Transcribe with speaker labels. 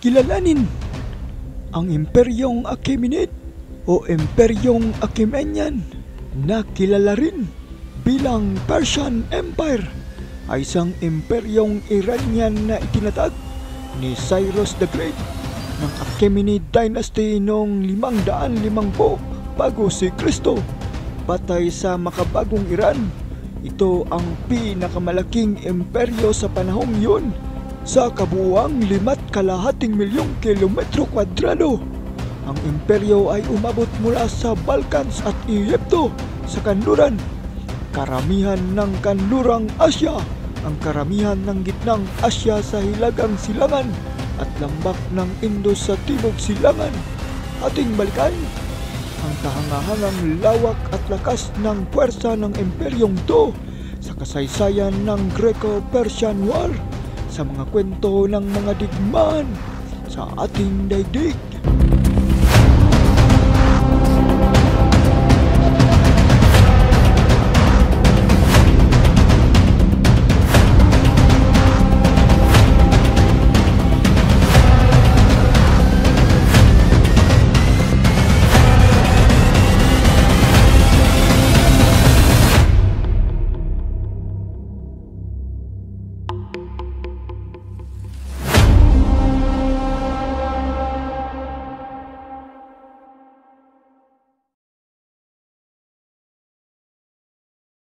Speaker 1: kilalanin ang Imperyong Achaemenid o Imperyong Achaemenian na kilala rin bilang Persian Empire ay isang imperyong Iranian na itinatag ni Cyrus the Great ng Achaemenid Dynasty noong 550 bago si Kristo. Batay sa makabagong Iran, ito ang pinakamalaking imperyo sa panahong yun sa kabuuang 5.5 milyong kilometro kwadrado. Ang imperyo ay umabot mula sa Balkans at Egypto sa kanluran, karamihan ng kanlurang Asya, ang karamihan ng gitnang Asya sa hilagang silangan at lambak ng Indus sa timog silangan. Ating balikan ang kahangahangang lawak at lakas ng puwersa ng imperyong to sa kasaysayan ng Greco-Persian War, sa mga kwento ng mga digmaan sa ating daigdig.